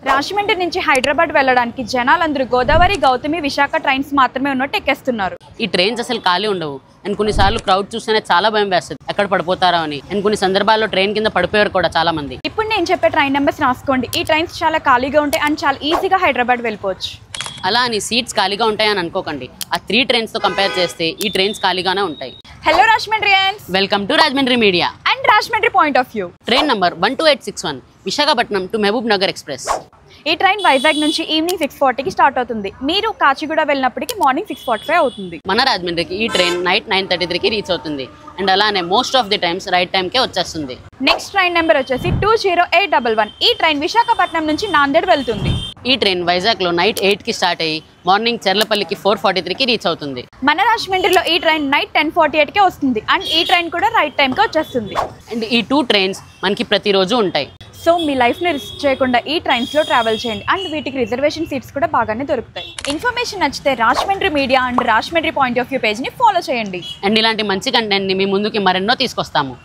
రాజమండ్రి నుంచి హైదరాబాద్ వెళ్ళడానికి జనాలందరూ గోదావరి, గౌతమి, విశాఖ ట్రైన్స్ మాత్రమే ఉన్నట్టు ఎక్కేస్తున్నారు. ఈ ట్రైన్స్ అసలు ఖాళీ ఉండవు అండ్ కొన్నిసార్లు క్రౌడ్ చూస్తేనే చాలా భయం వేస్తుంది ఎక్కడ పడిపోతారో అని. అండ్ కొన్ని సందర్భాల్లో ట్రైన్ కింద పడిపోయారు కూడా చాలా మంది. ఇప్పుడు నేను చెప్పే ట్రైన్ నెంబర్స్ రాసుకోండి. ఈ ట్రైన్స్ చాలా ఖాళీగా ఉంటాయి అండ్ చాలా ఈజీగా హైదరాబాద్ వెళ్ళిపోవచ్చు. అలా అని సీట్స్ ఖాళీగా ఉంటాయని అనుకోకండి. ఆ 3 ట్రైన్స్తో కంపేర్ చేస్తే ఈ ట్రైన్స్ ఖాళీగానే ఉంటాయి. Hello Rajahmundrians, welcome to Rajahmundry media and Rajahmundry point of view. Train number 12861 Visakhapatnam to Mahabubnagar express. ఈ ట్రైన్ వైజాగ్ నుంచి ఈవినింగ్ 6:40కి స్టార్ట్ అవుతుంది. మీరు కాచిగూడ వెళ్ళినప్పటికీ మార్నింగ్ 6:45 అవుతుంది. మన రాజమండ్రికి ఈ ట్రైన్ నైట్ 9:33కి రీచ్ అవుతుంది. అండ్ అలానే most of the times right టైంకే వచ్చేస్తుంది. నెక్స్ట్ ట్రైన్ నెంబర్ వచ్చేసి 20811. ఈ ట్రైన్ విశాఖపట్నం నుంచి నాందేడ్ వెళ్తుంది. ఈ ట్రైన్ వైజాగ్లో నైట్ 8కి స్టార్ట్ అయ్యి మార్నింగ్ చెర్లపల్లికి 4:43కి రీచ్ అవుతుంది. మన రాజమండ్రిలో ఈ ట్రైన్ నైట్ 10:48కే వస్తుంది అండ్ ఈ ట్రైన్ కూడా రైట్ టైంకి వచ్చేస్తుంది. అండ్ ఈ 2 ట్రైన్స్ మనకి ప్రతిరోజు ఉంటాయి. సో మీ లైఫ్ని రిస్క్ చేయకుండా ఈ ట్రైన్స్లో ట్రావెల్ చేయండి అండ్ వీటికి రిజర్వేషన్ సీట్స్ కూడా బాగానే దొరుకుతాయి. ఇన్ఫర్మేషన్ నచ్చితే Rajahmundry media and Rajahmundry point of view పేజ్ని ఫాలో చేయండి. అండ్ ఇలాంటి మంచి కంటెంట్ని మీ ముందుకి మరెన్నో తీసుకొస్తాము.